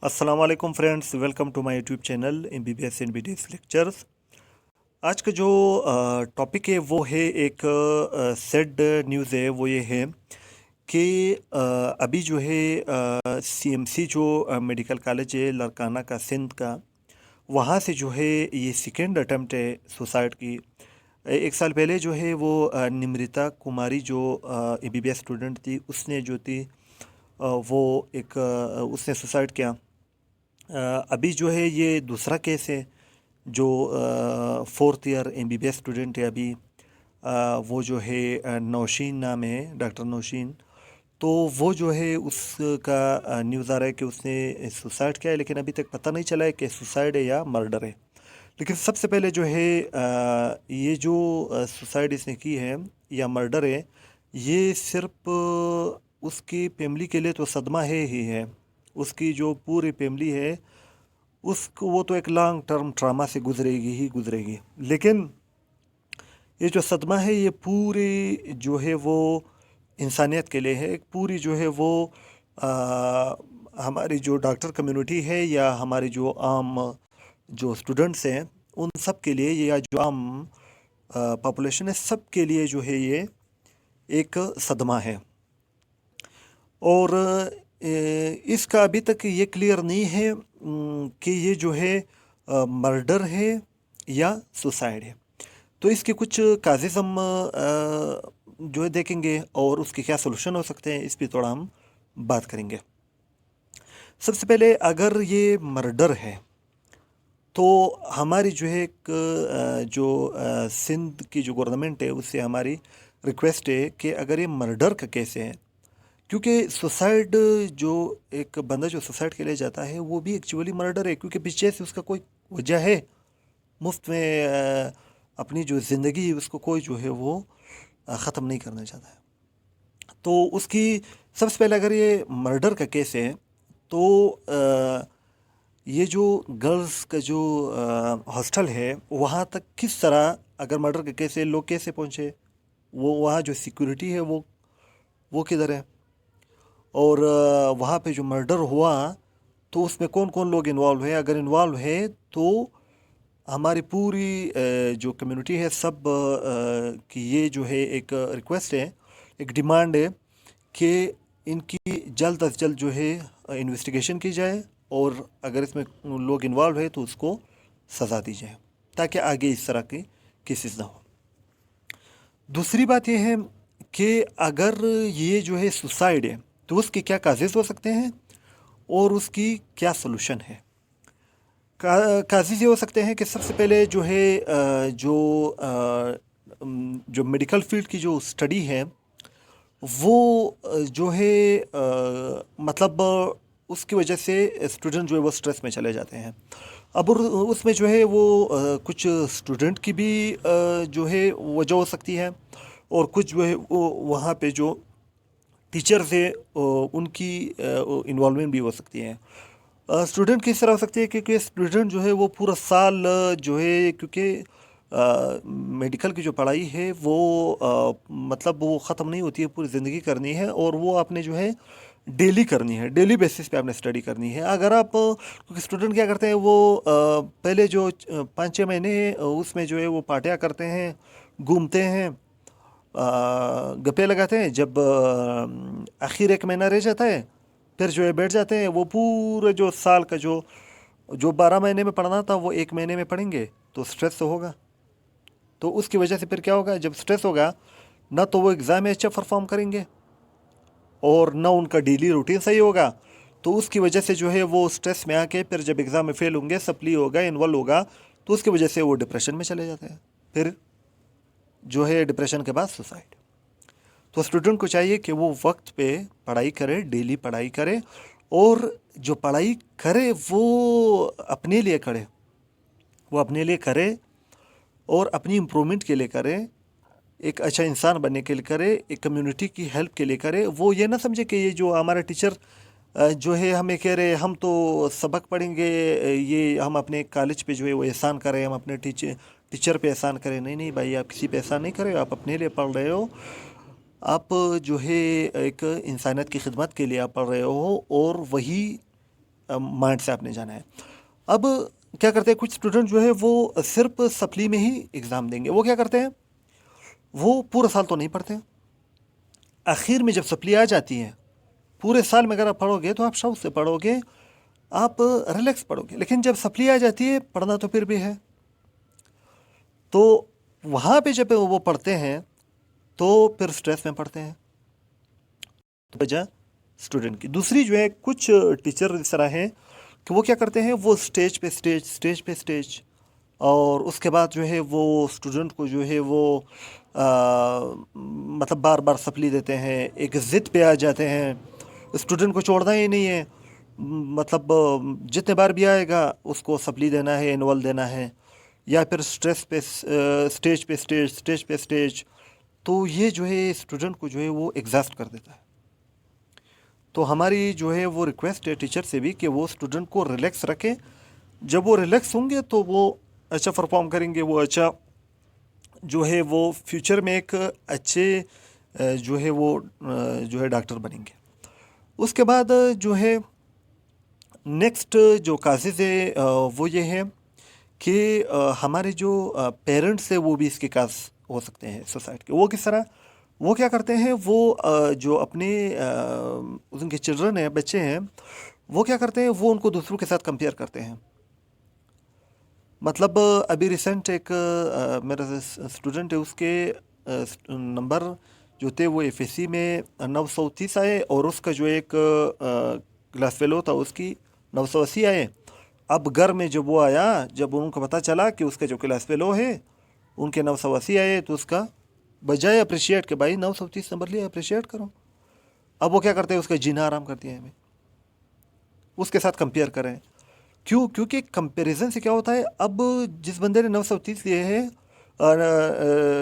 अस्सलाम वालेकुम friends, welcome to my YouTube channel MBBS NBDS lectures. आज का जो टॉपिक है वो है एक सैड न्यूज़ है। वो ये है कि अभी जो है CMC जो मेडिकल कॉलेज है लड़काना का सिंध का, वहाँ से जो है ये सेकेंड अटेम्प्ट है सुसाइड की। एक साल पहले जो है वो निम्रिता कुमारी जो MBBS स्टूडेंट थी, उसने जो थी वो एक उसने सुसाइड किया। अभी जो है ये दूसरा केस है जो फोर्थ ईयर MBBS स्टूडेंट है अभी। वो जो है नौशीन नाम है, डॉक्टर नौशीन। तो वो जो है उसका न्यूज़ आ रहा है कि उसने सुसाइड किया है, लेकिन अभी तक पता नहीं चला है कि सुसाइड है या मर्डर है। लेकिन सबसे पहले जो है ये जो सुसाइड इसने की है या मर्डर है, ये सिर्फ उसकी फैमिली के लिए तो सदमा है ही है। उसकी जो पूरी फैमिली है उसको, वो तो एक लॉन्ग टर्म ट्रामा से गुजरेगी ही गुजरेगी। लेकिन ये जो सदमा है ये पूरी जो है वो इंसानियत के लिए है। एक पूरी जो है वो हमारी जो डॉक्टर कम्युनिटी है या हमारी जो आम जो स्टूडेंट्स हैं उन सब के लिए, या जो आम पॉपुलेशन है, सब के लिए जो है ये एक सदमा है। और इसका अभी तक ये क्लियर नहीं है कि ये जो है मर्डर है या सुसाइड है। तो इसके कुछ काजेज़ हम जो है देखेंगे और उसके क्या सलूशन हो सकते हैं, इस पर थोड़ा हम बात करेंगे। सबसे पहले, अगर ये मर्डर है तो हमारी जो है एक जो सिंध की जो गवर्नमेंट है उससे हमारी रिक्वेस्ट है कि अगर ये मर्डर का केस है, क्योंकि सुसाइड जो एक बंदा जो सुसाइड के लिए जाता है वो भी एक्चुअली मर्डर है, क्योंकि पीछे से उसका कोई वजह है, मुफ्त में अपनी जो ज़िंदगी उसको कोई जो है वो ख़त्म नहीं करना चाहता है। तो उसकी सबसे पहले अगर ये मर्डर का केस है तो ये जो गर्ल्स का जो हॉस्टल है वहाँ तक किस तरह, अगर मर्डर का केस है, लोग कैसे पहुँचे, वो वहाँ जो सिक्योरिटी है वो किधर है, और वहाँ पे जो मर्डर हुआ तो उसमें कौन कौन लोग इन्वॉल्व है। अगर इन्वॉल्व है तो हमारी पूरी जो कम्युनिटी है सब की ये जो है एक रिक्वेस्ट है, एक डिमांड है कि इनकी जल्द अज जल्द जो है इन्वेस्टिगेशन की जाए, और अगर इसमें लोग इन्वॉल्व है तो उसको सज़ा दी जाए, ताकि आगे इस तरह के केसेस ना हो। दूसरी बात यह है कि अगर ये जो है सुसाइड है तो उसके क्या काजेज़ हो सकते हैं और उसकी क्या सलूशन है। काजेज़ ये हो सकते हैं कि सबसे पहले जो है जो मेडिकल फील्ड की जो स्टडी है वो जो है मतलब उसकी वजह से स्टूडेंट जो है वो स्ट्रेस में चले जाते हैं। अब उसमें जो है वो कुछ स्टूडेंट की भी जो है वजह हो सकती है, और कुछ जो है वो वहाँ पे जो टीचर्स है उनकी इन्वॉल्वमेंट भी हो सकती है। स्टूडेंट किस तरह हो सकती है, क्योंकि स्टूडेंट जो है वो पूरा साल जो है, क्योंकि मेडिकल की जो पढ़ाई है वो मतलब वो ख़त्म नहीं होती है, पूरी ज़िंदगी करनी है, और वो आपने जो है डेली करनी है, डेली बेसिस पे आपने स्टडी करनी है। अगर आप, क्योंकि स्टूडेंट क्या करते हैं वो पहले जो 5-6 महीने उसमें जो है वो पार्टियाँ करते हैं, घूमते हैं, गप्पे लगाते हैं। जब आखिर एक महीना रह जाता है फिर जो है बैठ जाते हैं। वो पूरे जो साल का जो 12 महीने में पढ़ना था वो एक महीने में पढ़ेंगे, तो स्ट्रेस तो होगा। तो उसकी वजह से फिर क्या होगा, जब स्ट्रेस होगा ना तो वो एग्ज़ाम में अच्छा परफॉर्म करेंगे और ना उनका डेली रूटीन सही होगा। तो उसकी वजह से जो है वो स्ट्रेस में आके फिर जब एग्ज़ाम में फेल होंगे, सप्ली होगा, इन्वॉल्व होगा, तो उसकी वजह से वो डिप्रेशन में चले जाते हैं। फिर जो है डिप्रेशन के बाद सुसाइड। तो स्टूडेंट को चाहिए कि वो वक्त पे पढ़ाई करे, डेली पढ़ाई करे, और जो पढ़ाई करे वो अपने लिए करे, वो अपने लिए करे और अपनी इम्प्रूवमेंट के लिए करे, एक अच्छा इंसान बनने के लिए करे, एक कम्युनिटी की हेल्प के लिए करे। वो ये ना समझे कि ये जो हमारा टीचर जो है हमें कह रहे हम तो सबक पढ़ेंगे, ये हम अपने कॉलेज पे जो है वो एहसान करें, हम अपने टीचर पे एहसान करें। नहीं नहीं भाई, आप किसी पे एहसान नहीं कर रहे हो, आप अपने लिए पढ़ रहे हो। आप जो है एक इंसानियत की खिदमत के लिए आप पढ़ रहे हो, और वही माइंड से आपने जाना है। अब क्या करते हैं कुछ स्टूडेंट जो है वो सिर्फ सप्ली में ही एग्ज़ाम देंगे। वो क्या करते हैं, वो पूरा साल तो नहीं पढ़ते, आखिर में जब सप्ली आ जाती है, पूरे साल में अगर आप पढ़ोगे तो आप शौक से पढ़ोगे, आप रिलैक्स पढ़ोगे, लेकिन जब सप्ली आ जाती है पढ़ना तो फिर भी है। तो वहाँ पे जब वो पढ़ते हैं तो फिर स्ट्रेस में पढ़ते हैं। तो वजह स्टूडेंट की दूसरी जो है, कुछ टीचर इस तरह हैं कि वो क्या करते हैं, वो स्टेज पे स्टेज और उसके बाद जो है वो स्टूडेंट को जो है वो मतलब बार बार सप्ली देते हैं, एक ज़िद पे आ जाते हैं, स्टूडेंट को छोड़ना ही नहीं है, मतलब जितने बार भी आएगा उसको सप्ली देना है, एनुअल देना है, या फिर स्टेज पे स्टेज। तो ये जो है स्टूडेंट को जो है वो एग्जॉस्ट कर देता है। तो हमारी जो है वो रिक्वेस्ट है टीचर से भी कि वो स्टूडेंट को रिलैक्स रखें। जब वो रिलैक्स होंगे तो वो अच्छा परफॉर्म करेंगे, वो अच्छा जो है वो फ्यूचर में एक अच्छे जो है वो जो है डॉक्टर बनेंगे। उसके बाद जो है नेक्स्ट जो काजेज़ है वो ये है कि हमारे जो पेरेंट्स है वो भी इसके काज हो सकते हैं सुसाइड के। वो किस तरह, वो क्या करते हैं, वो जो अपने उनके चिल्ड्रन हैं, बच्चे हैं, वो क्या करते हैं, वो उनको दूसरों के साथ कंपेयर करते हैं। मतलब अभी रिसेंट एक मेरा स्टूडेंट है, उसके नंबर जो थे वो एफएससी में 930 आए और उसका जो एक क्लास फेलो था उसकी 980 आए। अब घर में जब वो आया, जब उनको पता चला कि उसका जो क्लास फेलो है उनके 980 आए, तो उसका बजाय अप्रिशिएट के भाई 930 नंबर लिए, अप्रिशिएट करो, अब वो क्या करते हैं, उसका जीना आराम कर दिया हमें, उसके साथ कंपेयर करें। क्यों? क्योंकि कंपैरिजन से क्या होता है, अब जिस बंदे ने 930 लिए है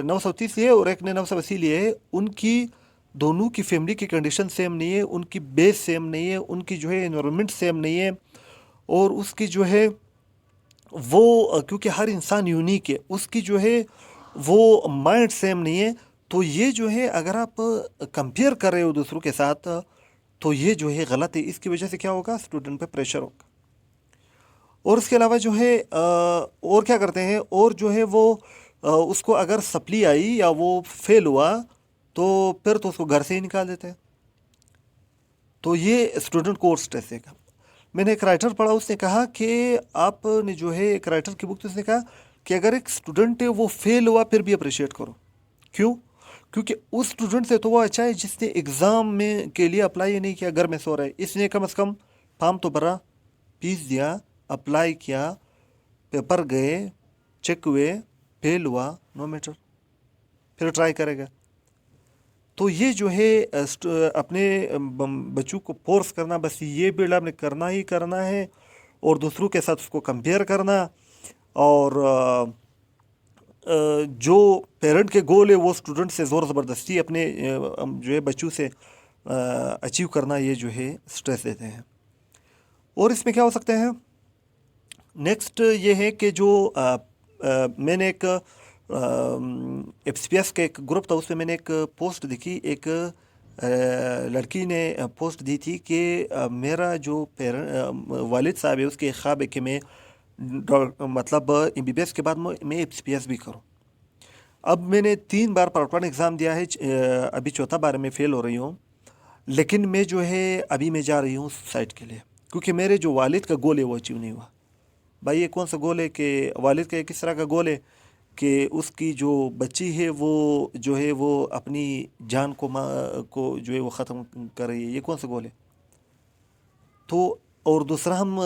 930 लिए और एक ने 980 लिए है, उनकी दोनों की फैमिली की कंडीशन सेम नहीं है, उनकी बेस सेम नहीं है, उनकी जो है एनवायरनमेंट सेम नहीं है, और उसकी जो है वो क्योंकि हर इंसान यूनिक है, उसकी जो है वो माइंड सेम नहीं है। तो ये जो है अगर आप कंपेयर कर रहे हो दूसरों के साथ, तो ये जो है गलत है। इसकी वजह से क्या होगा, स्टूडेंट पे प्रेशर होगा। और उसके अलावा जो है और क्या करते हैं, और जो है वो उसको अगर सप्ली आई या वो फेल हुआ तो फिर तो उसको घर से ही निकाल देते हैं। तो ये स्टूडेंट को और स्ट्रेस देगा। मैंने एक राइटर पढ़ा, उसने कहा कि आपने जो है एक राइटर की बुक थी, उसने कहा कि अगर एक स्टूडेंट है वो फेल हुआ फिर भी अप्रिशिएट करो। क्यों? क्योंकि उस स्टूडेंट से तो वो अच्छा है जिसने एग्ज़ाम में के लिए अप्लाई नहीं किया, घर में सो रहा है, इसने कम से कम फॉर्म तो भरा, फीस दिया, अप्लाई किया, पेपर गए, चेक हुए, फेल हुआ, नो मैटर, फिर ट्राई करेगा। तो ये जो है अपने बच्चों को फोर्स करना, बस ये बिल्ड आपने करना ही करना है, और दूसरों के साथ उसको कंपेयर करना, और जो पेरेंट के गोल है वो स्टूडेंट से ज़ोर ज़बरदस्ती अपने जो है बच्चों से अचीव करना, ये जो है स्ट्रेस देते हैं। और इसमें क्या हो सकते हैं, नेक्स्ट ये है कि जो मैंने एक एफसीपीएस का एक ग्रुप था, उसमें मैंने एक पोस्ट देखी, एक लड़की ने पोस्ट दी थी कि मेरा जो वालिद साहब है उसके ख्वाब है कि मैं मतलब एमबीबीएस के बाद मैं एफसीपीएस भी करूं। अब मैंने 3 बार पार्ट 1 एग्ज़ाम दिया है, अभी चौथा बार में फ़ेल हो रही हूँ, लेकिन मैं जो है अभी मैं जा रही हूँ सुसाइड के लिए, क्योंकि मेरे जो वालिद का गोल है वो अचीव नहीं हुआ। भाई ये कौन सा गोल है कि वालिद का किस तरह का गोल है कि उसकी जो बच्ची है वो जो है वो अपनी जान को जो है वो ख़त्म कर रही है, ये कौन सा गोल है? तो और दूसरा हम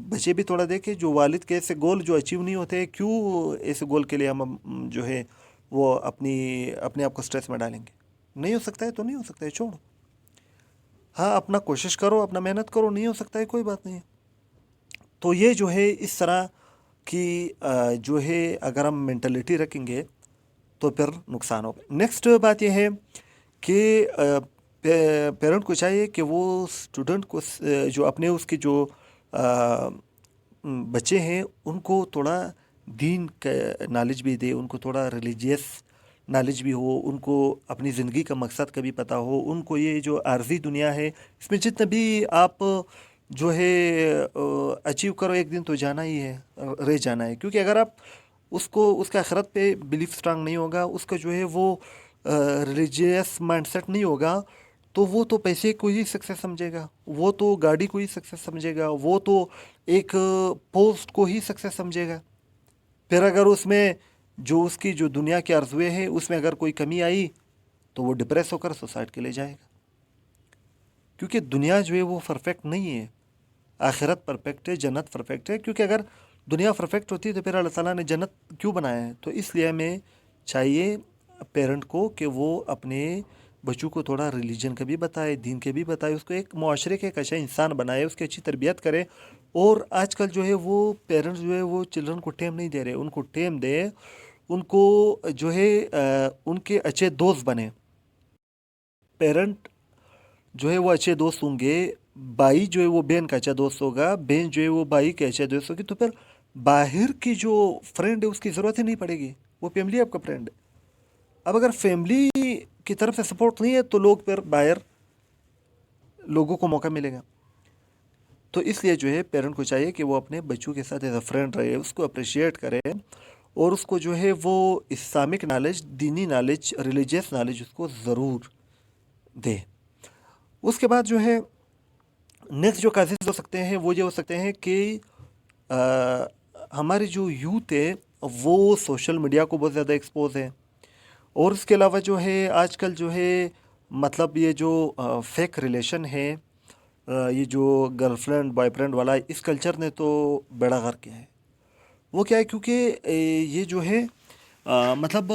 बच्चे भी थोड़ा देखें, जो वालिद के ऐसे गोल जो अचीव नहीं होते, क्यों ऐसे गोल के लिए हम जो है वो अपने आप को स्ट्रेस में डालेंगे? नहीं हो सकता है तो नहीं हो सकता है, छोड़ो। हाँ, अपना कोशिश करो, अपना मेहनत करो, नहीं हो सकता है कोई बात नहीं है। तो ये जो है इस तरह की जो है अगर हम मेंटलिटी रखेंगे तो फिर नुकसान होगा। नेक्स्ट बात ये है कि पेरेंट को चाहिए कि वो स्टूडेंट को जो अपने उसके जो बच्चे हैं उनको थोड़ा दीन का नॉलेज भी दे, उनको थोड़ा रिलीजियस नॉलेज भी हो, उनको अपनी ज़िंदगी का मकसद का भी पता हो, उनको ये जो आर्जी दुनिया है इसमें जितना भी आप جو ہے اچیو کرو، ایک دن تو جانا ہی ہے، رہ جانا ہے. کیونکہ اگر آپ اس کو اس کا آخرت پہ بلیف اسٹرانگ نہیں ہوگا، اس کا جو ہے وہ ریلیجیس مائنڈ سیٹ نہیں ہوگا، تو وہ تو پیسے کو ہی سکسیس سمجھے گا، وہ تو گاڑی کو ہی سکسیس سمجھے گا، وہ تو ایک پوسٹ کو ہی سکسیس سمجھے گا. پھر اگر اس میں جو اس کی جو دنیا کے آرزویں ہیں اس میں اگر کوئی کمی آئی تو وہ ڈپریس ہو کر سوسائڈ کے لے جائے گا. کیونکہ دنیا جو ہے وہ پرفیکٹ نہیں ہے، آخرت پرفیکٹ ہے، جنت پرفیکٹ ہے. کیونکہ اگر دنیا پرفیکٹ ہوتی تو پھر اللہ تعالیٰ نے جنت کیوں بنایا ہے؟ تو اس لیے ہمیں چاہیے پیرنٹ کو کہ وہ اپنے بچوں کو تھوڑا ریلیجن کا بھی بتائے، دین کے بھی بتائے، اس کو ایک معاشرے کے ایک اچھا انسان بنائے، اس کی اچھی تربیت کرے. اور آج کل جو ہے وہ پیرنٹس جو ہے وہ چلڈرن کو ٹائم نہیں دے رہے، ان کو ٹائم دے، ان کو جو ہے ان کے اچھے دوست بنے. پیرنٹ جو ہے وہ اچھے دوست ہوں گے، بھائی جو ہے وہ بہن کا اچھا دوست ہوگا، بہن جو ہے وہ بھائی کے اچھے دوست ہوگی، تو پھر باہر کی جو فرینڈ ہے اس کی ضرورت ہی نہیں پڑے گی، وہ فیملی آپ کا فرینڈ ہے. اب اگر فیملی کی طرف سے سپورٹ نہیں ہے تو لوگ پھر باہر لوگوں کو موقع ملے گا. تو اس لیے جو ہے پیرنٹ کو چاہیے کہ وہ اپنے بچوں کے ساتھ ایز اے فرینڈ رہے، اس کو اپریشیٹ کرے، اور اس کو جو ہے وہ اسلامک نالج، دینی نالج، ریلیجیس نالج اس کو ضرور دے. اس کے بعد جو ہے نیکسٹ جو کازز ہو سکتے ہیں وہ یہ ہو سکتے ہیں کہ ہماری جو یوتھ ہے وہ سوشل میڈیا کو بہت زیادہ ایکسپوز ہے. اور اس کے علاوہ جو ہے آج کل جو ہے مطلب یہ جو فیک ریلیشن ہے، یہ جو گرل فرینڈ بوائے فرینڈ والا، اس کلچر نے تو بیڑا غرق کیا ہے. وہ کیا ہے؟ کیونکہ یہ جو ہے مطلب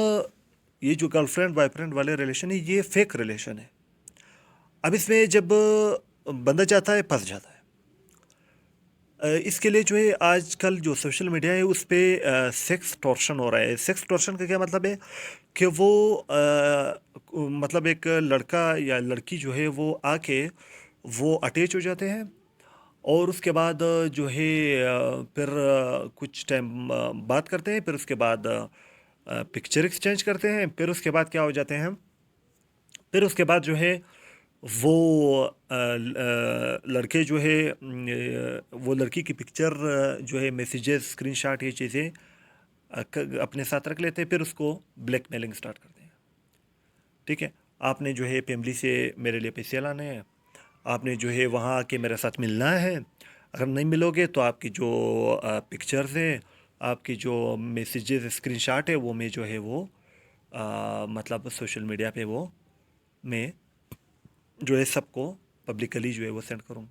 یہ جو گرل فرینڈ بوائے فرینڈ والے ریلیشن ہے یہ فیک ریلیشن ہے. اب اس میں جب بندہ جاتا ہے پھنس جاتا ہے. اس کے لیے جو ہے آج کل جو سوشل میڈیا ہے اس پہ سیکس ٹورشن ہو رہا ہے. سیکس ٹورشن کا کیا مطلب ہے؟ کہ وہ مطلب ایک لڑکا یا لڑکی جو ہے وہ آ کے وہ اٹیچ ہو جاتے ہیں، اور اس کے بعد جو ہے پھر کچھ ٹائم بات کرتے ہیں، پھر اس کے بعد پکچر ایکسچینج کرتے ہیں، پھر اس کے بعد کیا ہو جاتے ہیں، پھر اس کے بعد جو ہے وہ لڑکے جو ہے وہ لڑکی کی پکچر جو ہے میسیجز، اسکرین شاٹ، یہ چیزیں اپنے ساتھ رکھ لیتے ہیں، پھر اس کو بلیک میلنگ سٹارٹ کرتے ہیں. ٹھیک ہے، آپ نے جو ہے فیملی سے میرے لیے پیسے لانے ہیں، آپ نے جو ہے وہاں آ کے میرے ساتھ ملنا ہے، اگر نہیں ملو گے تو آپ کی جو پکچرز ہیں، آپ کی جو میسیجز اسکرین شاٹ ہے وہ میں جو ہے وہ مطلب سوشل میڈیا پہ وہ میں جو ہے سب کو پبلکلی جو ہے وہ سینڈ کروں.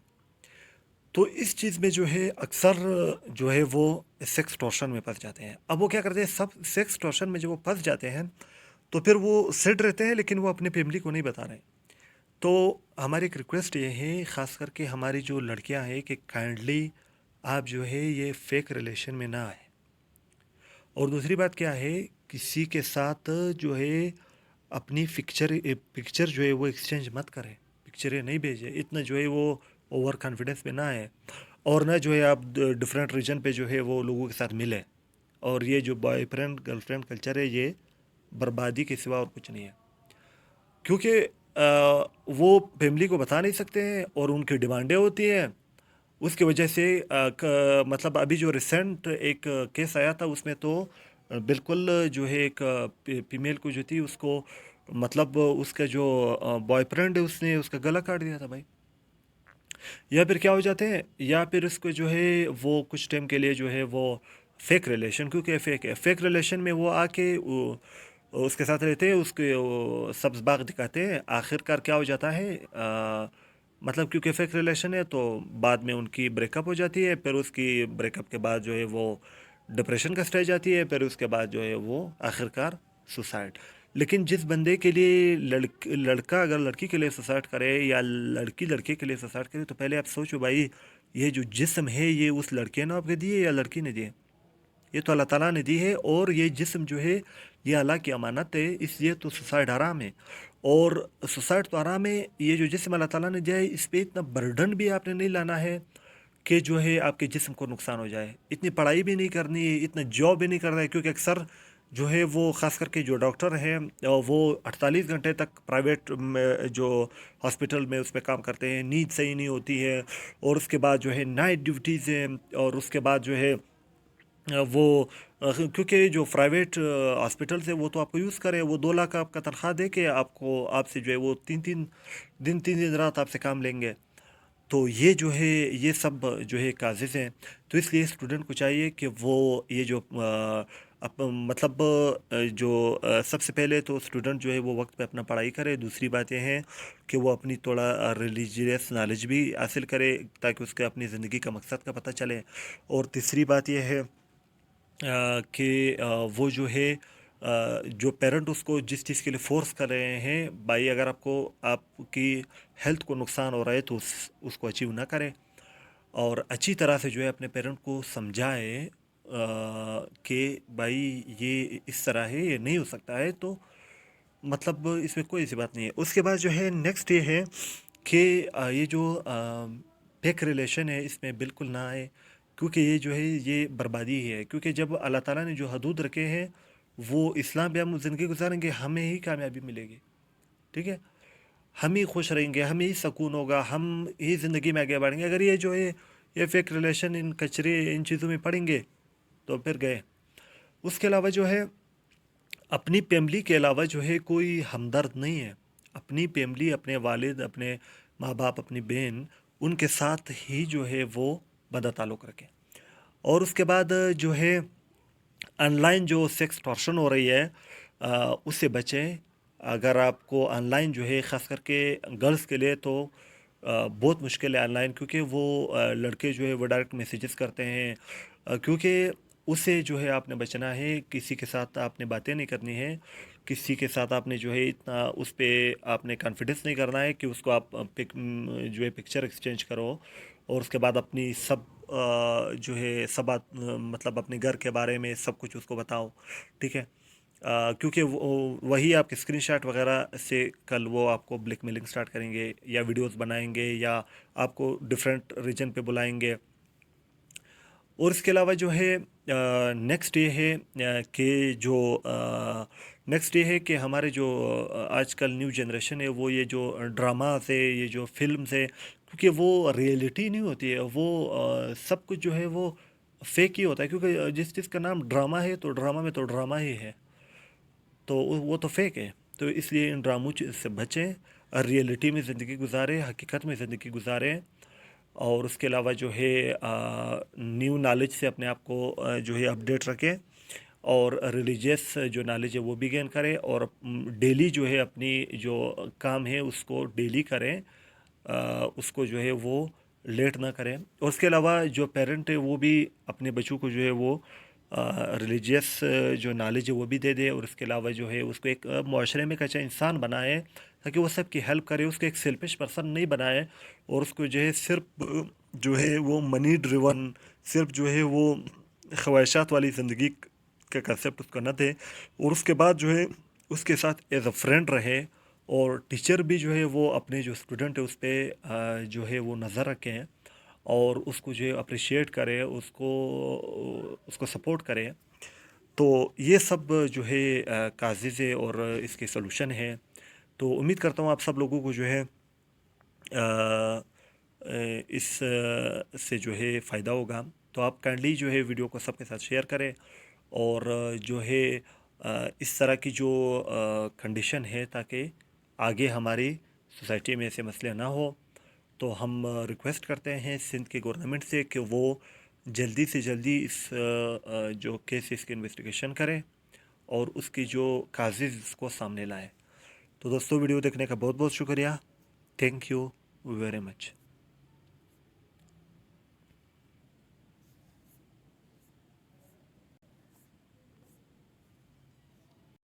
تو اس چیز میں جو ہے اکثر جو ہے وہ سیکس ٹورشن میں پھنس جاتے ہیں. اب وہ کیا کرتے ہیں، سب سیکس ٹورشن میں جب وہ پھنس جاتے ہیں تو پھر وہ سیڈ رہتے ہیں، لیکن وہ اپنی فیملی کو نہیں بتا رہے. تو ہماری ایک ریکویسٹ یہ ہے، خاص کر کے ہماری جو لڑکیاں ہیں، کہ کائنڈلی آپ جو ہے یہ فیک ریلیشن میں نہ آئیں. اور دوسری بات کیا ہے، کسی کے ساتھ جو ہے اپنی پکچر جو ہے وہ ایکسچینج مت کریں، پکچریں نہیں بھیجیں. اتنا جو ہے وہ اوور کانفیڈنس میں نہ آئے، اور نہ جو ہے آپ ڈفرینٹ ریجن پہ جو ہے وہ لوگوں کے ساتھ ملیں. اور یہ جو boy friend girl friend culture ہے یہ بربادی کے سوا اور کچھ نہیں ہے. کیونکہ وہ فیملی کو بتا نہیں سکتے ہیں، اور ان کی ڈیمانڈیں ہوتی ہیں. اس کی وجہ سے مطلب ابھی جو ریسنٹ ایک کیس آیا تھا اس میں تو بالکل جو ہے ایک فیمیل کو جو تھی اس کو مطلب اس کا جو بوائے فرینڈ ہے اس نے اس کا گلا کاٹ دیا تھا بھائی. یا پھر کیا ہو جاتے ہیں، یا پھر اس کو جو ہے وہ کچھ ٹائم کے لیے جو ہے وہ فیک ریلیشن، کیونکہ فیک ہے، فیک ریلیشن میں وہ آ کے اس کے ساتھ رہتے ہیں، اس کے سبز باغ دکھاتے ہیں. آخر کار کیا ہو جاتا ہے، مطلب کیونکہ فیک ریلیشن ہے تو بعد میں ان کی بریک اپ ہو جاتی ہے. پھر اس کی بریک اپ کے بعد جو ہے وہ ڈپریشن کا سٹیج آتی ہے، پھر اس کے بعد جو ہے وہ آخر کار سوسائڈ. لیکن جس بندے کے لیے لڑکا اگر لڑکی کے لیے سوسائڈ کرے یا لڑکی لڑکے کے لیے سوسائڈ کرے، تو پہلے آپ سوچو بھائی یہ جو جسم ہے یہ اس لڑکے نے آپ کو دیے یا لڑکی نے دیے؟ یہ تو اللہ تعالیٰ نے دی ہے، اور یہ جسم جو ہے یہ اللہ کی امانت ہے، اس لیے تو سوسائڈ حرام ہے. اور سوسائڈ تو حرام ہے، یہ جو جسم اللہ تعالیٰ نے دیا ہے اس پہ اتنا برڈن بھی آپ نے نہیں لانا ہے کہ جو ہے آپ کے جسم کو نقصان ہو جائے. اتنی پڑھائی بھی نہیں کرنی ہے، اتنا جاب بھی نہیں کرنا ہے. کیونکہ اکثر جو ہے وہ خاص کر کے جو ڈاکٹر ہیں وہ 48 گھنٹے تک پرائیویٹ جو ہاسپٹل میں اس پہ کام کرتے ہیں، نیند صحیح نہیں ہوتی ہے، اور اس کے بعد جو ہے نائٹ ڈیوٹیز ہیں، اور اس کے بعد جو ہے وہ کیونکہ جو پرائیویٹ ہاسپٹلس ہے وہ تو آپ کو یوز کرے، وہ 2 لاکھ آپ کا تنخواہ دے کے آپ سے جو ہے وہ تین رات آپ سے کام لیں گے. تو یہ جو ہے یہ سب جو ہے کازز ہیں. تو اس لیے اسٹوڈنٹ کو چاہیے کہ وہ یہ جو مطلب جو سب سے پہلے تو اسٹوڈنٹ جو ہے وہ وقت پہ اپنا پڑھائی کرے. دوسری بات یہ ہے کہ وہ اپنی تھوڑا ریلیجیس نالج بھی حاصل کرے تاکہ اس کے اپنی زندگی کا مقصد کا پتہ چلے. اور تیسری بات یہ ہے کہ وہ جو ہے جو پیرنٹ اس کو جس چیز کے لیے فورس کر رہے ہیں، بھائی اگر آپ کی ہیلتھ کو نقصان ہو رہا ہے تو اس کو اچیو نہ کرے، اور اچھی طرح سے جو ہے اپنے پیرنٹ کو سمجھائے کہ بھائی یہ اس طرح ہے، یہ نہیں ہو سکتا ہے. تو مطلب اس میں کوئی ایسی بات نہیں ہے. اس کے بعد جو ہے نیکسٹ یہ ہے کہ یہ جو پیک ریلیشن ہے اس میں بالکل نہ آئے، کیونکہ یہ جو ہے یہ بربادی ہی ہے. کیونکہ جب اللہ تعالیٰ نے جو حدود رکھے ہیں وہ اسلام پہ ہم زندگی گزاریں گے، ہمیں ہی کامیابی ملے گی. ٹھیک ہے، ہم ہی خوش رہیں گے، ہمیں ہی سکون ہوگا، ہم ہی زندگی میں آگے بڑھیں گے. اگر یہ جو ہے یہ فیک ریلیشن ان کچرے ان چیزوں میں پڑیں گے تو پھر گئے. اس کے علاوہ جو ہے اپنی فیملی کے علاوہ جو ہے کوئی ہمدرد نہیں ہے. اپنی فیملی، اپنے والد، اپنے ماں باپ، اپنی بہن، ان کے ساتھ ہی جو ہے وہ بد تعلق رکھیں. اور اس کے بعد جو ہے آن لائن جو سیکس ٹارشن ہو رہی ہے اس سے بچیں. اگر آپ کو آن لائن جو ہے خاص کر کے گرلس کے لیے تو بہت مشکل ہے آن لائن، کیونکہ وہ لڑکے جو ہے وہ ڈائریکٹ میسیجز کرتے ہیں. کیونکہ اس سے جو ہے آپ نے بچنا ہے. کسی کے ساتھ آپ نے باتیں نہیں کرنی ہے، کسی کے ساتھ آپ نے جو ہے اتنا اس پہ آپ نے کانفیڈنس نہیں کرنا ہے کہ اس کو آپ جو ہے پکچر ایکسچینج کرو، اور اس کے بعد اپنی سب جو ہے سب بات مطلب اپنے گھر کے بارے میں سب کچھ اس کو بتاؤ. ٹھیک ہے، کیونکہ وہی آپ کے اسکرین شاٹ وغیرہ سے کل وہ آپ کو بلیک میلنگ سٹارٹ کریں گے، یا ویڈیوز بنائیں گے، یا آپ کو ڈیفرنٹ ریجن پہ بلائیں گے. اور اس کے علاوہ جو ہے نیکسٹ یہ ہے کہ ہمارے جو آج کل نیو جنریشن ہے وہ یہ جو ڈراماز ہے، یہ جو فلمز ہے، کیونکہ وہ ریئلٹی نہیں ہوتی ہے، وہ سب کچھ جو ہے وہ فیک ہی ہوتا ہے. کیونکہ جس چیز کا نام ڈرامہ ہے تو ڈرامہ میں تو ڈرامہ ہی ہے، تو وہ تو فیک ہے. تو اس لیے ان ڈراموں سے بچیں، ریئلٹی میں زندگی گزاریں، حقیقت میں زندگی گزاریں. اور اس کے علاوہ جو ہے نیو نالج سے اپنے آپ کو جو ہے اپڈیٹ رکھیں، اور ریلیجیس جو نالج ہے وہ بھی گین کریں، اور ڈیلی جو ہے اپنی جو کام ہے اس کو ڈیلی کریں، اس کو جو ہے وہ لیٹ نہ کریں. اور اس کے علاوہ جو پیرنٹ ہے وہ بھی اپنے بچوں کو جو ہے وہ ریلیجیس جو نالج ہے وہ بھی دے دے، اور اس کے علاوہ جو ہے اس کو ایک معاشرے میں ایک اچھا انسان بنائے تاکہ وہ سب کی ہیلپ کرے، اس کو ایک سیلفش پرسن نہیں بنائے، اور اس کو جو ہے صرف جو ہے وہ منی ڈریون، صرف جو ہے وہ خواہشات والی زندگی کا کنسیپٹ اس کو نہ دے. اور اس کے بعد جو ہے اس کے ساتھ ایز اے فرینڈ رہے، اور ٹیچر بھی جو ہے وہ اپنے جو اسٹوڈنٹ ہے اس پہ جو ہے وہ نظر رکھیں، اور اس کو جو ہے اپریشیٹ کرے، اس کو سپورٹ کرے. تو یہ سب جو ہے کازز ہے اور اس کے سلوشن ہے. تو امید کرتا ہوں آپ سب لوگوں کو جو ہے اس سے جو ہے فائدہ ہوگا. تو آپ کائنڈلی جو ہے ویڈیو کو سب کے ساتھ شیئر کریں، اور جو ہے اس طرح کی جو کنڈیشن ہے تاکہ آگے ہماری سوسائٹی میں ایسے مسئلے نہ ہو. تو ہم ریکویسٹ کرتے ہیں سندھ کے گورنمنٹ سے کہ وہ جلدی سے جلدی اس جو کیس کی انویسٹیگیشن کریں، اور اس کی جو کازز کو سامنے لائیں. تو دوستو ویڈیو دیکھنے کا بہت بہت شکریہ. Thank you very much.